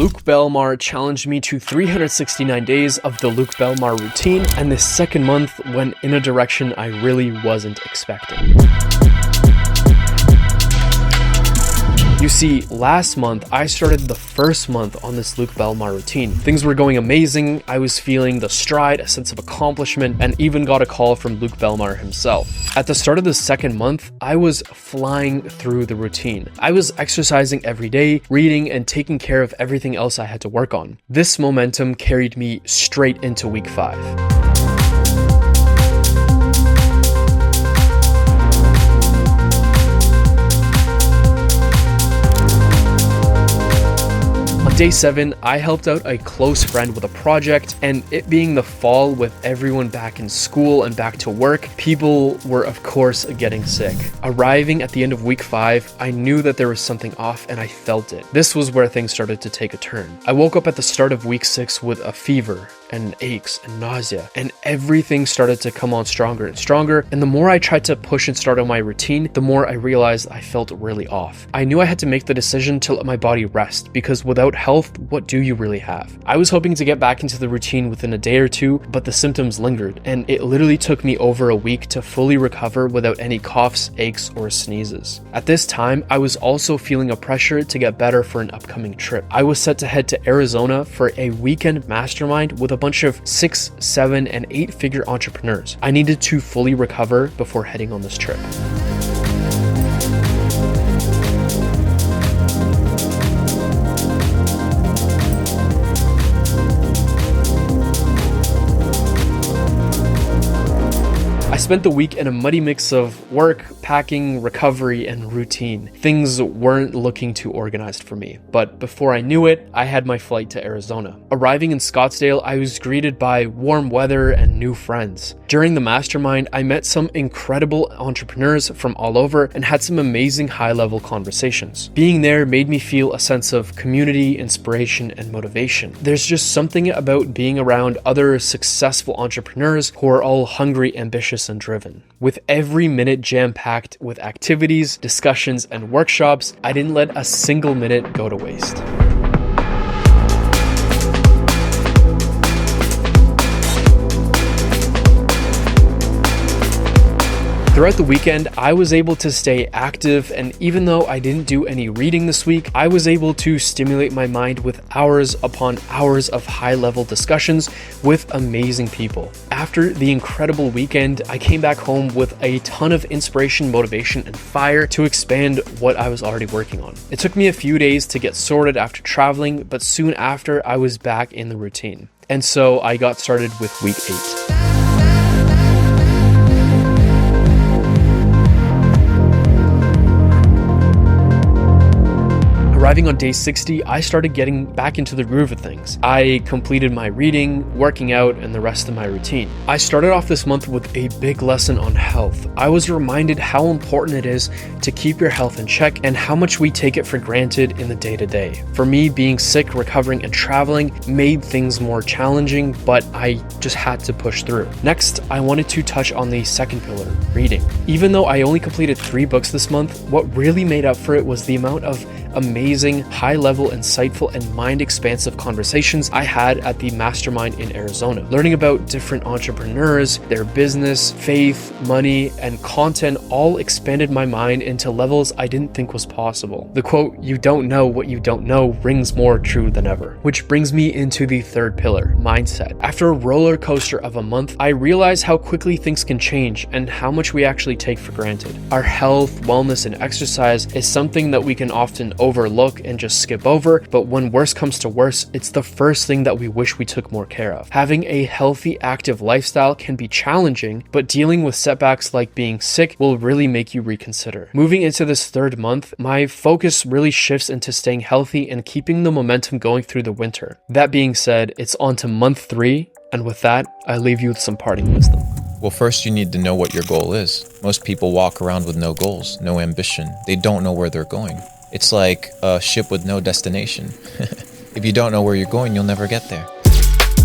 Luke Belmar challenged me to 369 days of the Luke Belmar routine, and this second month went in a direction I really wasn't expecting. You see, last month, I started the first month on this Luke Belmar routine. Things were going amazing, I was feeling the stride, a sense of accomplishment, and even got a call from Luke Belmar himself. At the start of the second month, I was flying through the routine. I was exercising every day, reading, and taking care of everything else I had to work on. This momentum carried me straight into week 5. Day 7, I helped out a close friend with a project, and it being the fall with everyone back in school and back to work, people were of course getting sick. Arriving at the end of week 5, I knew that there was something off and I felt it. This was where things started to take a turn. I woke up at the start of week 6 with a fever and aches and nausea, and everything started to come on stronger and stronger, and the more I tried to push and start on my routine, the more I realized I felt really off. I knew I had to make the decision to let my body rest, because without health, what do you really have? I was hoping to get back into the routine within a day or two, but the symptoms lingered, and it literally took me over a week to fully recover without any coughs, aches, or sneezes. At this time, I was also feeling a pressure to get better for an upcoming trip. I was set to head to Arizona for a weekend mastermind with a bunch of 6, 7, and 8-figure entrepreneurs. I needed to fully recover before heading on this trip. I spent the week in a muddy mix of work, packing, recovery, and routine. Things weren't looking too organized for me, but before I knew it, I had my flight to Arizona. Arriving in Scottsdale, I was greeted by warm weather and new friends. During the mastermind, I met some incredible entrepreneurs from all over and had some amazing high-level conversations. Being there made me feel a sense of community, inspiration, and motivation. There's just something about being around other successful entrepreneurs who are all hungry, ambitious, and driven. With every minute jam-packed with activities, discussions, and workshops, I didn't let a single minute go to waste. Throughout the weekend, I was able to stay active, and even though I didn't do any reading this week, I was able to stimulate my mind with hours upon hours of high-level discussions with amazing people. After the incredible weekend, I came back home with a ton of inspiration, motivation, and fire to expand what I was already working on. It took me a few days to get sorted after traveling, but soon after, I was back in the routine. And so I got started with week 8. Arriving on day 60, I started getting back into the groove of things. I completed my reading, working out, and the rest of my routine. I started off this month with a big lesson on health. I was reminded how important it is to keep your health in check and how much we take it for granted in the day-to-day. For me, being sick, recovering, and traveling made things more challenging, but I just had to push through. Next, I wanted to touch on the second pillar, reading. Even though I only completed 3 books this month, what really made up for it was the amount of amazing, high-level, insightful, and mind-expansive conversations I had at the mastermind in Arizona. Learning about different entrepreneurs, their business, faith, money, and content all expanded my mind into levels I didn't think was possible. The quote, "You don't know what you don't know," rings more true than ever. Which brings me into the third pillar, mindset. After a roller coaster of a month, I realized how quickly things can change and how much we actually take for granted. Our health, wellness, and exercise is something that we can often overlook and just skip over, but when worse comes to worse, it's the first thing that we wish we took more care of. Having a healthy, active lifestyle can be challenging, but dealing with setbacks like being sick will really make you reconsider. Moving into this third month, my focus really shifts into staying healthy and keeping the momentum going through the winter. That being said, it's on to month 3, and with that, I leave you with some parting wisdom. Well, first you need to know what your goal is. Most people walk around with no goals, no ambition. They don't know where they're going. It's like a ship with no destination. If you don't know where you're going, you'll never get there.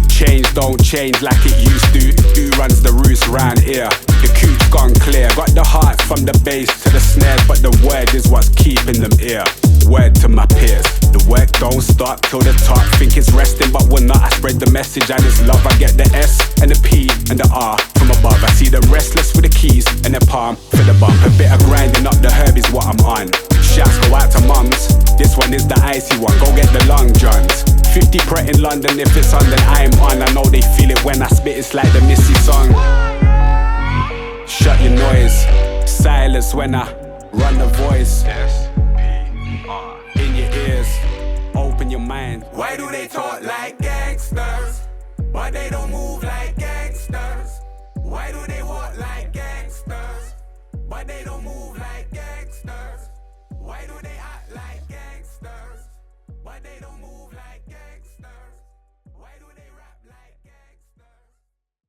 Change don't change like it used to. Who runs the roost round here? The coop's gone clear. Got the heart from the bass to the snares, but the word is what's keeping them here. Word to my peers, the work don't stop till the top. Think it's resting, but we're not. I spread the message and it's love. I get the S and the P and the R from above. I see them restless with the keys and their palm for the bump. A bit of grinding up the herb is what I'm on. Shouts go out to mums. This one is the icy one. Go get the long johns. 50 Pret in London. If it's on, then I'm on. I know they feel it when I spit. It's like the Missy song. Shut your noise. Silence when I run the voice. In your ears, open your mind. Why do they talk like gangsters, but they don't move like gangsters? Why do